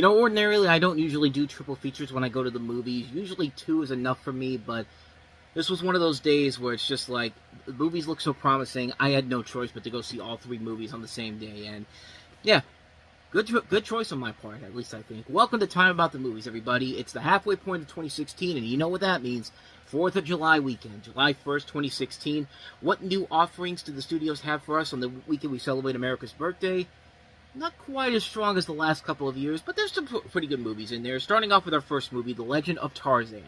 Ordinarily, I don't usually do triple features when I go to the movies. Usually 2 is enough for me, but this was one of those days where it's just like, the movies look so promising, I had no choice but to go see all 3 movies on the same day, and yeah, good choice on my part, at least I think. Welcome to Time About the Movies, everybody. It's the halfway point of 2016, and you know what that means. 4th of July weekend, July 1st, 2016. What new offerings do the studios have for us on the weekend we celebrate America's birthday? Not quite as strong as the last couple of years, but there's some pretty good movies in there. Starting off with our first movie, The Legend of Tarzan.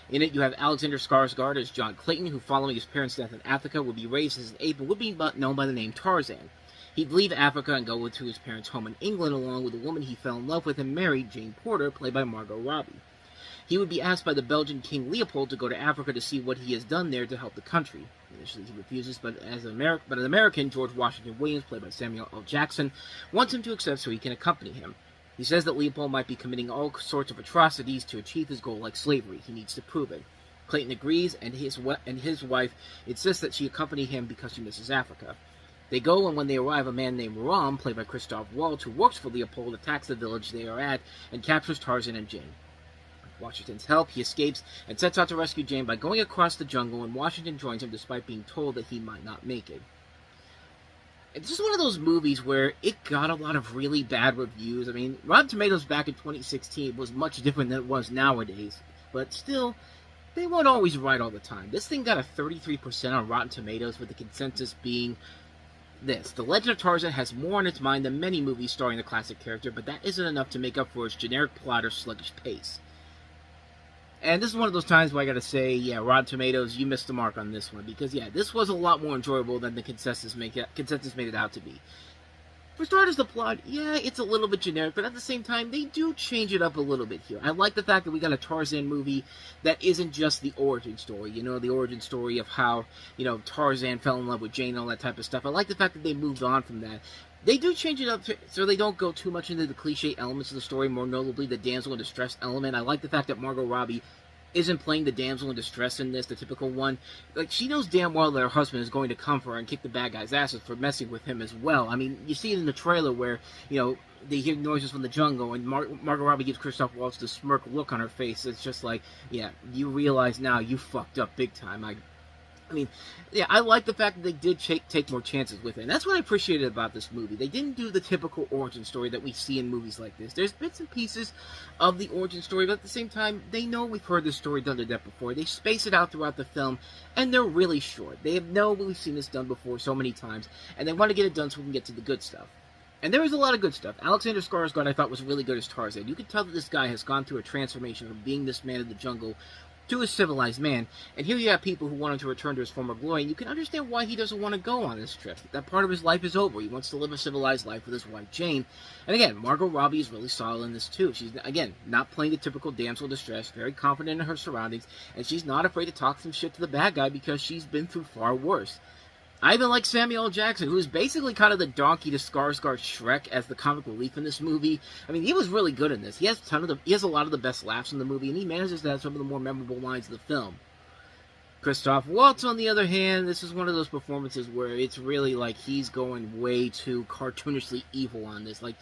In it, you have Alexander Skarsgård as John Clayton, who, following his parents' death in Africa, would be raised as an ape and would be known by the name Tarzan. He'd leave Africa and go to his parents' home in England, along with a woman he fell in love with and married, Jane Porter, played by Margot Robbie. He would be asked by the Belgian King Leopold to go to Africa to see what he has done there to help the country. Initially, he refuses, but an American, George Washington Williams, played by Samuel L. Jackson, wants him to accept so he can accompany him. He says that Leopold might be committing all sorts of atrocities to achieve his goal, like slavery. He needs to prove it. Clayton agrees, and his wife insists that she accompany him because she misses Africa. They go, and when they arrive, a man named Ram, played by Christoph Waltz, who works for Leopold, attacks the village they are at and captures Tarzan and Jane. With Washington's help, he escapes and sets out to rescue Jane by going across the jungle, and Washington joins him despite being told that he might not make it. It's just one of those movies where it got a lot of really bad reviews. I mean, Rotten Tomatoes back in 2016 was much different than it was nowadays, but still, they weren't always right all the time. This thing got a 33% on Rotten Tomatoes, with the consensus being this: The Legend of Tarzan has more on its mind than many movies starring the classic character, but that isn't enough to make up for its generic plot or sluggish pace. And this is one of those times where I gotta say, yeah, Rotten Tomatoes, you missed the mark on this one, because yeah, this was a lot more enjoyable than the consensus made it out to be. For starters, the plot, yeah, it's a little bit generic, but at the same time, they do change it up a little bit here. I like the fact that we got a Tarzan movie that isn't just the origin story, the origin story of how, Tarzan fell in love with Jane and all that type of stuff. I like the fact that they moved on from that. They do change it up so they don't go too much into the cliche elements of the story, more notably the damsel in distress element. I like the fact that Margot Robbie isn't playing the damsel in distress in this, the typical one. Like, she knows damn well that her husband is going to come for her and kick the bad guy's asses for messing with him as well. I mean, you see it in the trailer where, they hear noises from the jungle, and Margot Robbie gives Christoph Waltz the smirk look on her face. It's just like, yeah, you realize now you fucked up big time. I mean, yeah, I like the fact that they did take more chances with it. And that's what I appreciated about this movie. They didn't do the typical origin story that we see in movies like this. There's bits and pieces of the origin story, but at the same time, they know we've heard this story done to death before. They space it out throughout the film, and they're really short. They know we've seen this done before so many times, and they want to get it done so we can get to the good stuff. And there is a lot of good stuff. Alexander Skarsgård, I thought, was really good as Tarzan. You could tell that this guy has gone through a transformation from being this man of the jungle to a civilized man, and here you have people who want him to return to his former glory, and you can understand why he doesn't want to go on this trip. That part of his life is over. He wants to live a civilized life with his wife, Jane. And again, Margot Robbie is really solid in this, too. She's, again, not playing the typical damsel in distress, very confident in her surroundings, and she's not afraid to talk some shit to the bad guy because she's been through far worse. I even like Samuel L. Jackson, who's basically kind of the donkey to Skarsgård Shrek as the comic relief in this movie. I mean, he was really good in this. He has a lot of the best laughs in the movie, and he manages to have some of the more memorable lines of the film. Christoph Waltz, on the other hand, this is one of those performances where it's really like he's going way too cartoonishly evil on this. Like,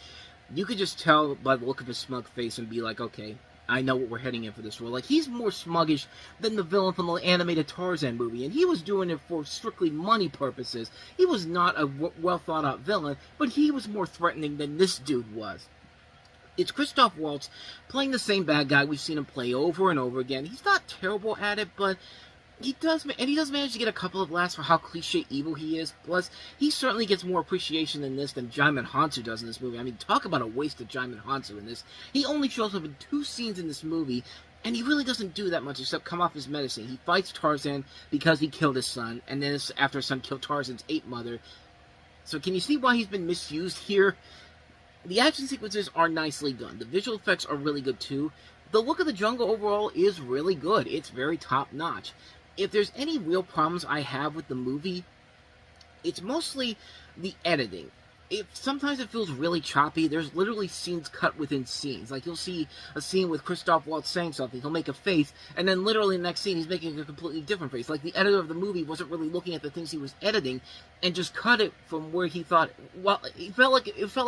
you could just tell by the look of his smug face and be like, okay, I know what we're heading in for this role. Like, he's more smuggish than the villain from the animated Tarzan movie, and he was doing it for strictly money purposes. He was not a well-thought-out villain, but he was more threatening than this dude was. It's Christoph Waltz playing the same bad guy we've seen him play over and over again. He's not terrible at it, but he does manage to get a couple of laughs for how cliche evil he is. Plus, he certainly gets more appreciation in this than Djimon Hounsou does in this movie. I mean, talk about a waste of Djimon Hounsou in this. He only shows up in 2 scenes in this movie, and he really doesn't do that much except come off his medicine. He fights Tarzan because he killed his son, and then after his son killed Tarzan's ape mother. So can you see why he's been misused here? The action sequences are nicely done. The visual effects are really good too. The look of the jungle overall is really good. It's very top-notch. If there's any real problems I have with the movie, it's mostly the editing. sometimes it feels really choppy. There's literally scenes cut within scenes. Like, you'll see a scene with Christoph Waltz saying something, he'll make a face, and then literally in the next scene he's making a completely different face. Like, the editor of the movie wasn't really looking at the things he was editing, and just cut it from where he thought. Well, it felt like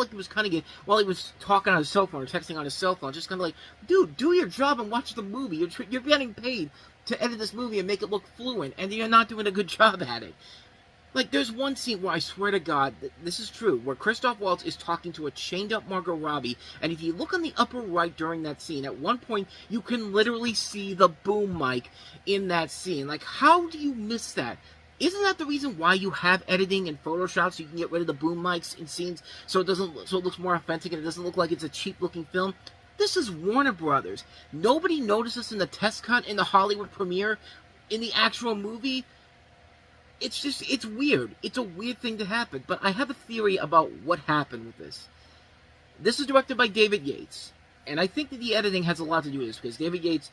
he was cutting it while he was talking on his cell phone or texting on his cell phone. Just kind of like, dude, do your job and watch the movie. You're getting paid to edit this movie and make it look fluent, and you're not doing a good job at it. Like, there's one scene where I swear to God, this is true, where Christoph Waltz is talking to a chained-up Margot Robbie, and if you look on the upper right during that scene, at one point, you can literally see the boom mic in that scene. Like, how do you miss that? Isn't that the reason why you have editing in Photoshop, so you can get rid of the boom mics in scenes, so it looks more authentic, and it doesn't look like it's a cheap-looking film? This is Warner Brothers. Nobody notices in the test cut, in the Hollywood premiere, in the actual movie. It's weird. It's a weird thing to happen, but I have a theory about what happened with this. This is directed by David Yates, and I think that the editing has a lot to do with this, because David Yates,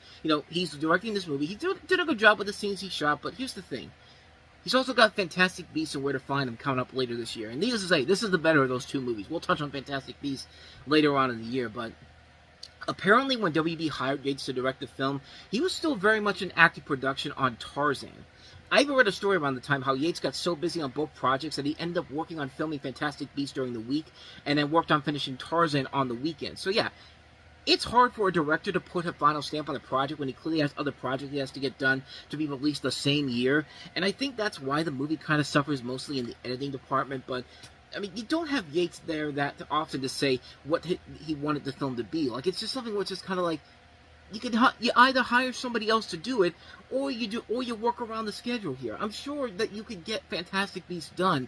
he's directing this movie. He did a good job with the scenes he shot, but here's the thing. He's also got Fantastic Beasts and Where to Find Them coming up later this year, and needless to say, this is the better of those two movies. We'll touch on Fantastic Beasts later on in the year, but apparently when WB hired Yates to direct the film, he was still very much in active production on Tarzan. I even read a story around the time how Yates got so busy on both projects that he ended up working on filming Fantastic Beasts during the week, and then worked on finishing Tarzan on the weekend. So yeah, it's hard for a director to put a final stamp on a project when he clearly has other projects he has to get done to be released the same year, and I think that's why the movie kind of suffers mostly in the editing department. But I mean, you don't have Yates there that often to say what he wanted the film to be. Like, it's just something which is kind of like, you either hire somebody else to do it, or you work around the schedule here. I'm sure that you could get Fantastic Beasts done,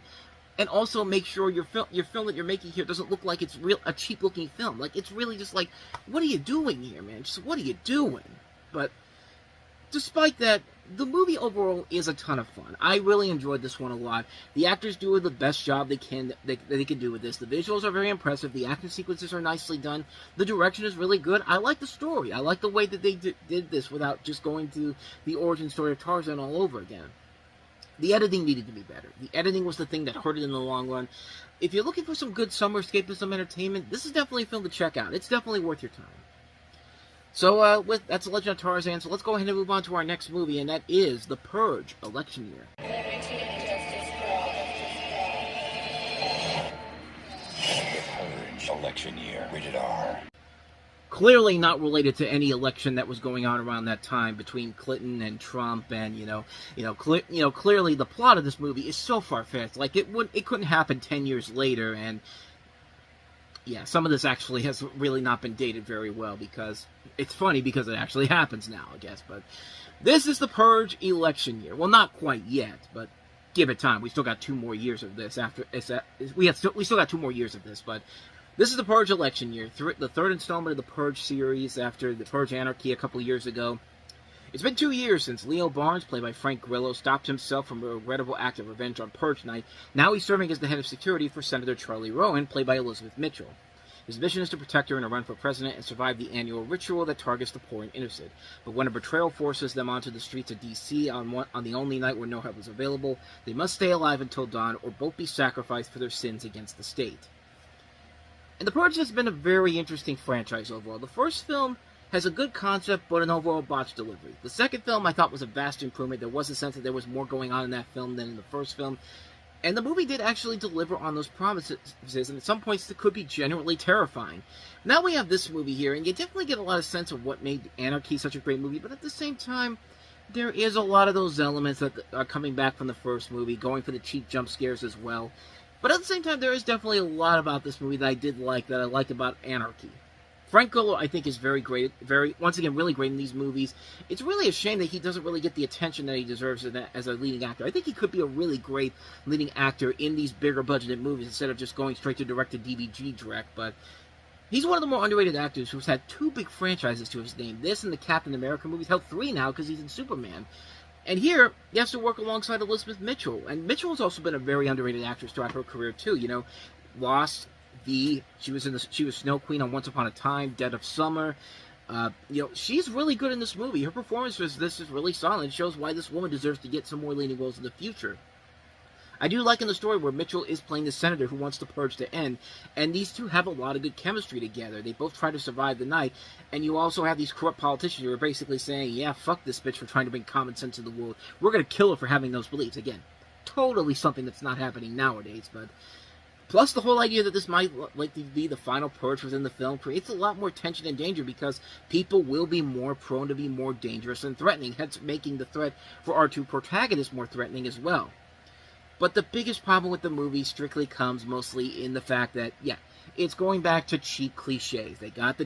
and also make sure your film that you're making here doesn't look like it's a cheap looking film. Like, it's really just like, what are you doing here, man? Just what are you doing? But despite that, the movie overall is a ton of fun. I really enjoyed this one a lot. The actors do the best job they can do with this. The visuals are very impressive. The action sequences are nicely done. The direction is really good. I like the story. I like the way that they did this without just going through the origin story of Tarzan all over again. The editing needed to be better. The editing was the thing that hurt it in the long run. If you're looking for some good summer escapism entertainment, this is definitely a film to check out. It's definitely worth your time. So, that's The Legend of Tarzan, so let's go ahead and move on to our next movie, and that is The Purge, Election Year. The Purge, Election Year, rated R. Clearly not related to any election that was going on around that time between Clinton and Trump, and clearly the plot of this movie is so far-fetched. Like, it couldn't happen 10 years later, and yeah, some of this actually has really not been dated very well, because it's funny because it actually happens now, I guess. But this is The Purge, Election Year. Well, not quite yet, but give it time. We still got 2 more years of this. We still got 2 more years of this, but this is The Purge, Election Year, the third installment of the Purge series after the Purge Anarchy a couple years ago. It's been 2 years since Leo Barnes, played by Frank Grillo, stopped himself from a regrettable act of revenge on Purge Night. Now he's serving as the head of security for Senator Charlie Rowan, played by Elizabeth Mitchell. His mission is to protect her in a run for president and survive the annual ritual that targets the poor and innocent. But when a betrayal forces them onto the streets of D.C. on the only night where no help is available, they must stay alive until dawn or both be sacrificed for their sins against the state. And The Purge has been a very interesting franchise overall. The first film has a good concept, but an overall botched delivery. The second film I thought was a vast improvement. There was a sense that there was more going on in that film than in the first film. And the movie did actually deliver on those promises, and at some points it could be genuinely terrifying. Now we have this movie here, and you definitely get a lot of sense of what made Anarchy such a great movie, but at the same time, there is a lot of those elements that are coming back from the first movie, going for the cheap jump scares as well. But at the same time, there is definitely a lot about this movie that I did like, that I liked about Anarchy. Frank Grillo, I think, is very great, once again, really great in these movies. It's really a shame that he doesn't really get the attention that he deserves as a leading actor. I think he could be a really great leading actor in these bigger budgeted movies instead of just going straight to direct-to-DVD direct, but he's one of the more underrated actors who's had 2 big franchises to his name. This and the Captain America movies, hell, 3 now because he's in Superman. And here, he has to work alongside Elizabeth Mitchell, and Mitchell has also been a very underrated actress throughout her career, too. Lost, she was Snow Queen on Once Upon a Time, Dead of Summer. She's really good in this movie. Her performance for this is really solid. It shows why this woman deserves to get some more leading roles in the future. I do like in the story where Mitchell is playing the senator who wants the purge to end, and these two have a lot of good chemistry together. They both try to survive the night, and you also have these corrupt politicians who are basically saying, yeah, fuck this bitch for trying to bring common sense to the world. We're going to kill her for having those beliefs. Again, totally something that's not happening nowadays, but... Plus, the whole idea that this might likely be the final purge within the film creates a lot more tension and danger because people will be more prone to be more dangerous and threatening, hence making the threat for our two protagonists more threatening as well. But the biggest problem with the movie strictly comes mostly in the fact that, yeah, it's going back to cheap cliches. They got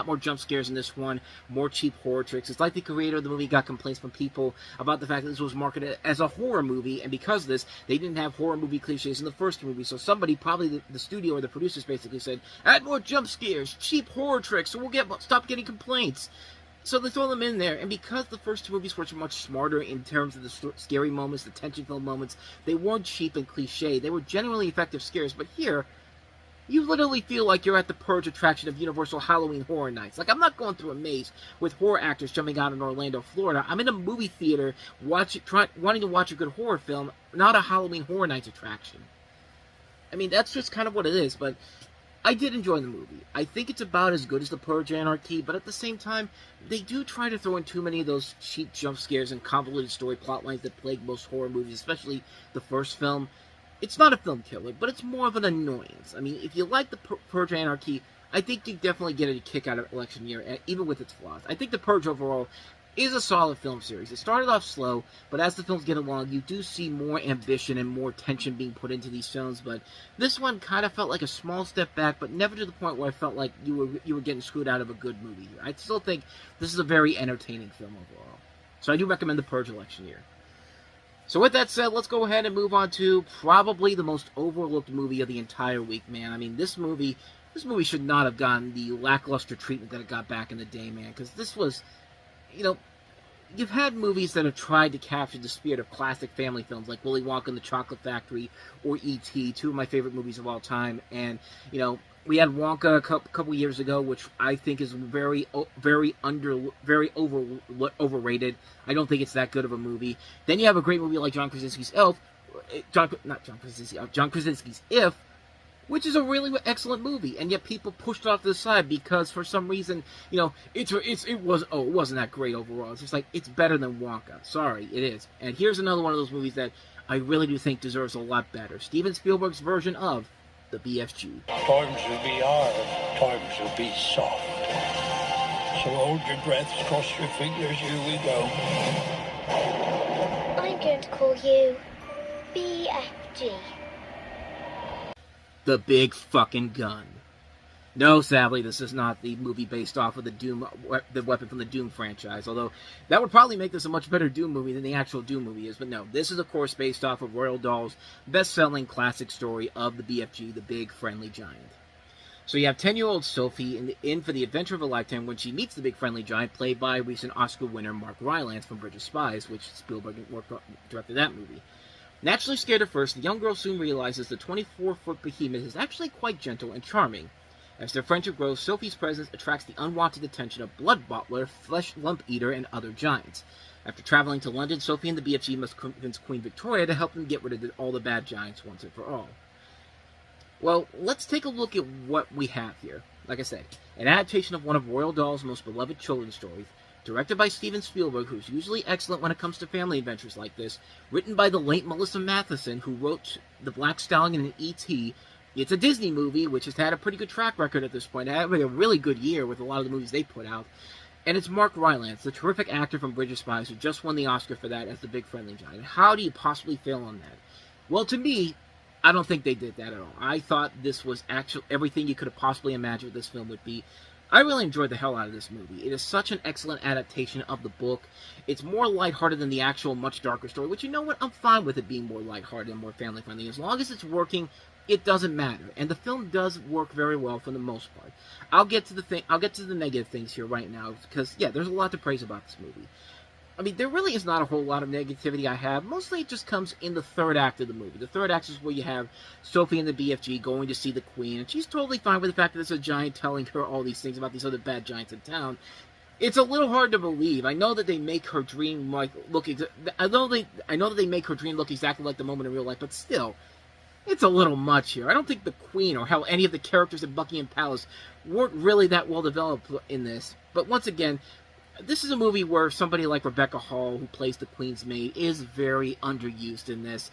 more jump scares in this one, more cheap horror tricks. It's like the creator of the movie got complaints from people about the fact that this was marketed as a horror movie, and because of this, they didn't have horror movie cliches in the first movie. So somebody, probably the studio or the producers, basically said, add more jump scares, cheap horror tricks, so we'll stop getting complaints. So they throw them in there, and because the first two movies were much smarter in terms of the scary moments, the tension-filled moments, they weren't cheap and cliche. They were generally effective scares, but here, you literally feel like you're at the Purge attraction of Universal Halloween Horror Nights. Like, I'm not going through a maze with horror actors jumping out in Orlando, Florida. I'm in a movie theater wanting to watch a good horror film, not a Halloween Horror Nights attraction. I mean, that's just kind of what it is, but I did enjoy the movie. I think it's about as good as The Purge Anarchy, but at the same time, they do try to throw in too many of those cheap jump scares and convoluted story plotlines that plague most horror movies, especially the first film. It's not a film killer, but it's more of an annoyance. I mean, if you like The Purge Anarchy, I think you definitely get a kick out of Election Year, even with its flaws. I think The Purge overall is a solid film series. It started off slow, but as the films get along, you do see more ambition and more tension being put into these films, but this one kind of felt like a small step back, but never to the point where I felt like you were getting screwed out of a good movie here. I still think this is a very entertaining film overall. So I do recommend The Purge Election Year. So with that said, let's go ahead and move on to probably the most overlooked movie of the entire week, man. I mean, this movie should not have gotten the lackluster treatment that it got back in the day, man, because this was, you know, you've had movies that have tried to capture the spirit of classic family films like Willy Wonka and the Chocolate Factory or E.T., two of my favorite movies of all time, and, you know, we had Wonka a couple years ago, which I think is very overrated. I don't think it's that good of a movie. Then you have a great movie like John Krasinski's John Krasinski's If, which is a really excellent movie, and yet people pushed it off to the side because for some reason, you know, it wasn't that great overall. It's just like, it's better than Wonka. Sorry, it is. And here's another one of those movies that I really do think deserves a lot better. Steven Spielberg's version of the BFG. Times will be hard, times will be soft. So hold your breaths, cross your fingers, here we go. I'm going to call you BFG. The Big Fucking Gun. No, sadly, this is not the movie based off of the weapon from the Doom franchise, although that would probably make this a much better Doom movie than the actual Doom movie is, but no, this is, of course, based off of Roald Dahl's best-selling classic story of the BFG, the Big Friendly Giant. So you have 10-year-old Sophie in for the adventure of a lifetime when she meets the Big Friendly Giant, played by recent Oscar winner Mark Rylance from Bridge of Spies, which Spielberg directed that movie. Naturally scared at first, the young girl soon realizes the 24-foot behemoth is actually quite gentle and charming. As their friendship grows, Sophie's presence attracts the unwanted attention of Blood Bottler, Flesh Lump Eater, and other giants. After traveling to London, Sophie and the BFG must convince Queen Victoria to help them get rid of all the bad giants once and for all. Well, let's take a look at what we have here. Like I said, an adaptation of one of Roald Dahl's most beloved children's stories, directed by Steven Spielberg, who's usually excellent when it comes to family adventures like this, written by the late Melissa Matheson, who wrote The Black Stallion and E.T., It's a Disney movie, which has had a pretty good track record at this point. It had a really good year with a lot of the movies they put out. And it's Mark Rylance, the terrific actor from Bridge of Spies, who just won the Oscar for that as the Big Friendly Giant. How do you possibly fail on that? Well, to me, I don't think they did that at all. I thought this was actually everything you could have possibly imagined this film would be. I really enjoyed the hell out of this movie. It is such an excellent adaptation of the book. It's more lighthearted than the actual much darker story, which, you know what, I'm fine with it being more lighthearted and more family-friendly. As long as it's working, it doesn't matter. And the film does work very well for the most part. I'll get to the negative things here right now, because, yeah, there's a lot to praise about this movie. I mean, there really is not a whole lot of negativity I have. Mostly it just comes in the third act of the movie. The third act is where you have Sophie and the BFG going to see the Queen, and she's totally fine with the fact that there's a giant telling her all these things about these other bad giants in town. It's a little hard to believe. I know that they make her dream like look. I know that they make her dream look exactly like the moment in real life, but still, it's a little much here. I don't think the Queen or how any of the characters in Buckingham Palace weren't really that well developed in this. But once again, this is a movie where somebody like Rebecca Hall, who plays the Queen's maid, is very underused in this.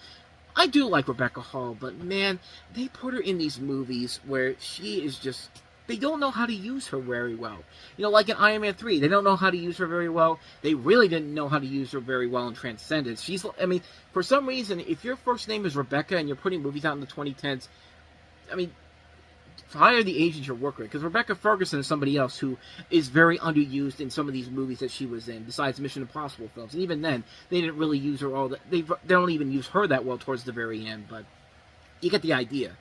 I do like Rebecca Hall, but man, they put her in these movies where she is just... They don't know how to use her very well. You know, like in Iron Man 3, they don't know how to use her very well. They really didn't know how to use her very well in Transcendence. I mean, for some reason, if your first name is Rebecca and you're putting movies out in the 2010s, I mean, hire the agent you're working with. Because Rebecca Ferguson is somebody else who is very underused in some of these movies that she was in, besides Mission Impossible films. And even then, they didn't really use her all that. They don't even use her that well towards the very end, but you get the idea.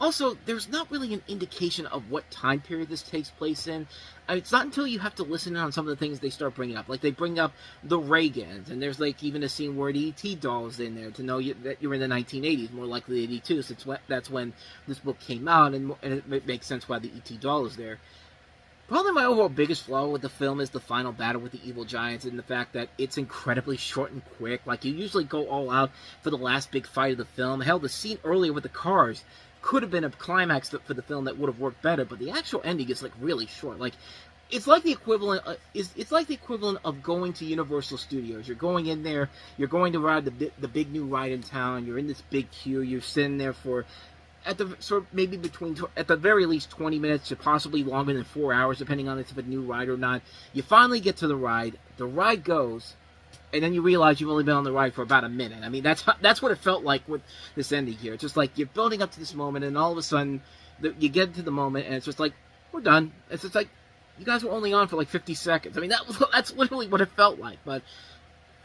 Also, there's not really an indication of what time period this takes place in. I mean, it's not until you have to listen in on some of the things they start bringing up. Like, they bring up the Reagans, and there's, like, even a scene where the E.T. doll is in there to know that you're in the 1980s, more likely 82, since that's when this book came out, and it makes sense why the E.T. doll is there. Probably my overall biggest flaw with the film is the final battle with the evil giants and the fact that it's incredibly short and quick. Like, you usually go all out for the last big fight of the film. Hell, the scene earlier with the cars could have been a climax for the film that would have worked better, but the actual ending is, like, really short. Like, it's like the equivalent of going to Universal Studios. You're going in there, you're going to ride the big new ride in town, you're in this big queue, you're sitting there for at the very least 20 minutes to possibly longer than 4 hours, depending on if it's a new ride or not. You finally get to the ride goes, and then you realize you've only been on the ride for about a minute. I mean, that's what it felt like with this ending here. It's just like you're building up to this moment, and all of a sudden, you get to the moment, and it's just like, we're done. It's just like, you guys were only on for like 50 seconds. I mean, that's literally what it felt like. But,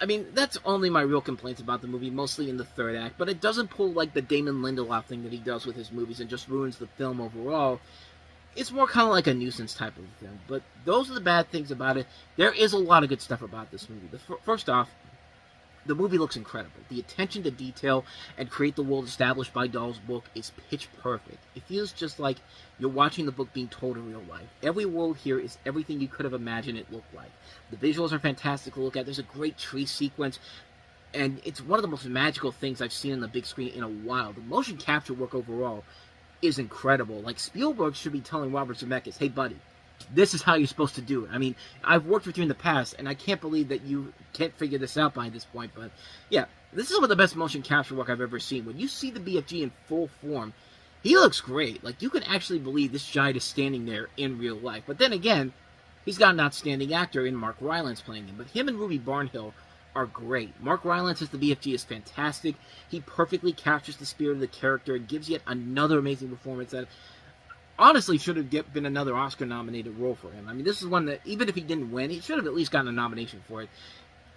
I mean, that's only my real complaints about the movie, mostly in the third act. But it doesn't pull like the Damon Lindelof thing that he does with his movies and just ruins the film overall. It's more kind of like a nuisance type of film. But those are the bad things about it. There is a lot of good stuff about this movie. First off, the movie looks incredible. The attention to detail and create the world established by Dahl's book is pitch perfect. It feels just like you're watching the book being told in real life. Every world here is everything you could have imagined it looked like. The visuals are fantastic to look at. There's a great tree sequence, and it's one of the most magical things I've seen on the big screen in a while. The motion capture work overall is incredible. Like, Spielberg should be telling Robert Zemeckis, hey buddy, this is how you're supposed to do it. I mean, I've worked with you in the past, and I can't believe that you can't figure this out by this point. But, yeah, this is some of the best motion capture work I've ever seen. When you see the BFG in full form, he looks great. Like, you can actually believe this giant is standing there in real life. But then again, he's got an outstanding actor in Mark Rylance playing him. But him and Ruby Barnhill are great. Mark Rylance as the BFG is fantastic. He perfectly captures the spirit of the character and gives yet another amazing performance that honestly should have been another Oscar-nominated role for him. I mean, this is one that, even if he didn't win, he should have at least gotten a nomination for it.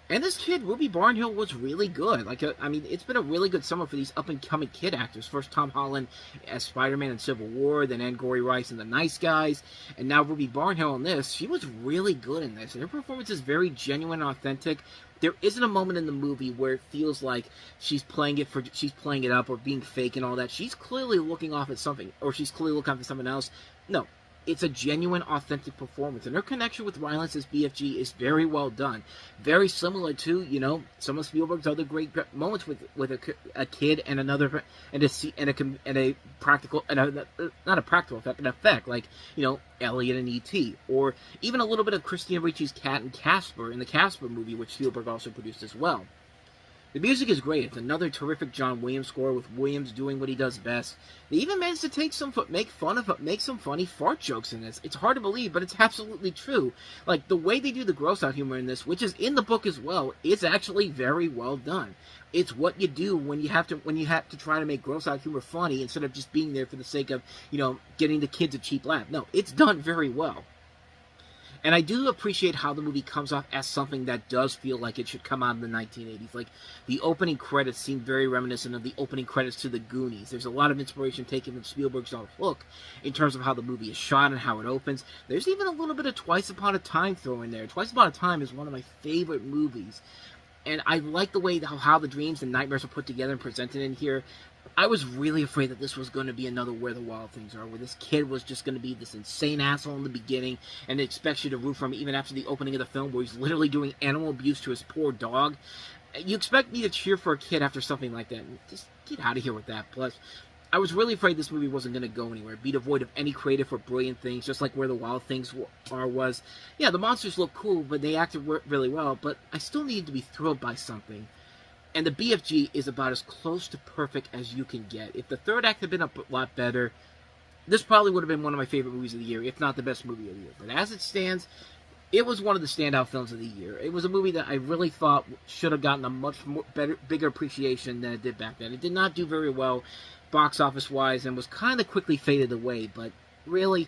And this kid, Ruby Barnhill, was really good. Like, I mean, it's been a really good summer for these up-and-coming kid actors. First Tom Holland as Spider-Man in Civil War, then Angourie Rice in The Nice Guys, and now Ruby Barnhill in this. She was really good in this. And her performance is very genuine and authentic. There isn't a moment in the movie where it feels like she's playing it up or being fake and all that. She's clearly looking off at something, or she's clearly looking off at someone else. No, it's a genuine, authentic performance, and her connection with Rylance's BFG is very well done. Very similar to, you know, some of Spielberg's other great moments with a kid and another and a practical and not a practical effect, an effect like, you know, Elliot and E.T., or even a little bit of Christina Ricci's cat and Casper in the Casper movie, which Spielberg also produced as well. The music is great. It's another terrific John Williams score with Williams doing what he does best. They even managed to make some funny fart jokes in this. It's hard to believe, but it's absolutely true. Like, the way they do the gross out humor in this, which is in the book as well, is actually very well done. It's what you do when you have to try to make gross out humor funny instead of just being there for the sake of, you know, getting the kids a cheap laugh. No, it's done very well. And I do appreciate how the movie comes off as something that does feel like it should come out in the 1980s. Like, the opening credits seem very reminiscent of the opening credits to The Goonies. There's a lot of inspiration taken from Spielberg's own Hook in terms of how the movie is shot and how it opens. There's even a little bit of Twice Upon a Time thrown in there. Twice Upon a Time is one of my favorite movies. And I like the way how the dreams and nightmares are put together and presented in here. I was really afraid that this was going to be another Where the Wild Things Are, where this kid was just going to be this insane asshole in the beginning, and expects you to root for him even after the opening of the film, where he's literally doing animal abuse to his poor dog. You expect me to cheer for a kid after something like that? Just get out of here with that. Plus, I was really afraid this movie wasn't going to go anywhere, be devoid of any creative or brilliant things, just like Where the Wild Things Are was. Yeah, the monsters look cool, but they acted really well, but I still needed to be thrilled by something. And the BFG is about as close to perfect as you can get. If the third act had been a lot better, this probably would have been one of my favorite movies of the year, if not the best movie of the year. But as it stands, it was one of the standout films of the year. It was a movie that I really thought should have gotten a much bigger appreciation than it did back then. It did not do very well box office-wise and was kind of quickly faded away. But really,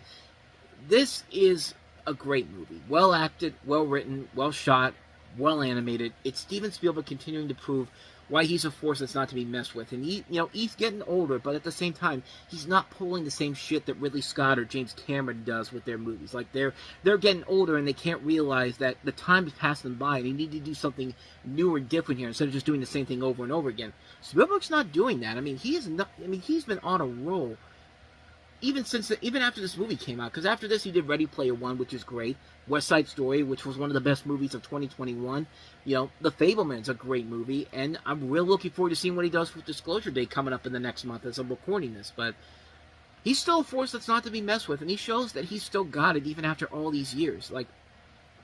this is a great movie. Well acted, well written, well shot, well animated. It's Steven Spielberg continuing to prove why he's a force that's not to be messed with. And he's getting older, but at the same time, he's not pulling the same shit that Ridley Scott or James Cameron does with their movies. Like, they're getting older and they can't realize that the time is passing by and they need to do something new or different here instead of just doing the same thing over and over again. Spielberg's not doing that. I mean, he's been on a roll even after this movie came out, because after this he did Ready Player One, which is great, West Side Story, which was one of the best movies of 2021, The Fableman's a great movie, and I'm real looking forward to seeing what he does with Disclosure Day coming up in the next month as I'm recording this. But he's still a force that's not to be messed with, and he shows that he's still got it even after all these years. Like,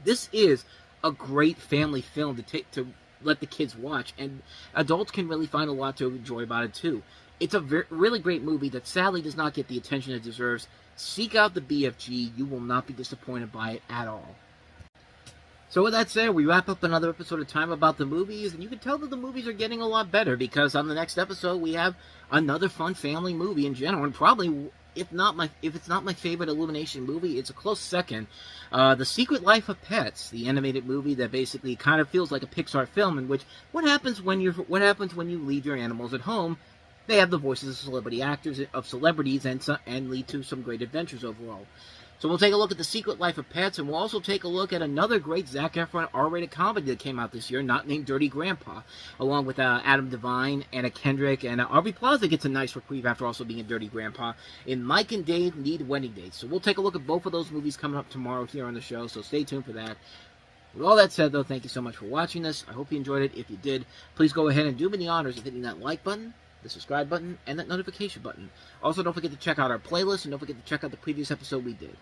this is a great family film to let the kids watch, and adults can really find a lot to enjoy about it too. It's a really great movie that sadly does not get the attention it deserves. Seek out the BFG. You will not be disappointed by it at all. So with that said, we wrap up another episode of Time About the Movies, and you can tell that the movies are getting a lot better, because on the next episode we have another fun family movie in general, and probably, if it's not my favorite Illumination movie, it's a close second. The Secret Life of Pets, the animated movie that basically kind of feels like a Pixar film, in which what happens when you leave your animals at home. They have the voices of celebrities and lead to some great adventures overall. So we'll take a look at The Secret Life of Pets, and we'll also take a look at another great Zac Efron R-rated comedy that came out this year, not named Dirty Grandpa, along with Adam Devine, Anna Kendrick, and Aubrey Plaza gets a nice reprieve after also being a Dirty Grandpa in Mike and Dave Need Wedding Dates. So we'll take a look at both of those movies coming up tomorrow here on the show, so stay tuned for that. With all that said, though, thank you so much for watching this. I hope you enjoyed it. If you did, please go ahead and do me the honors of hitting that like button, the subscribe button, and that notification button. Also, don't forget to check out our playlist, and don't forget to check out the previous episode we did.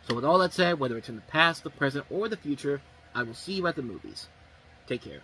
So with all that said, whether it's in the past, the present, or the future, I will see you at the movies. Take care.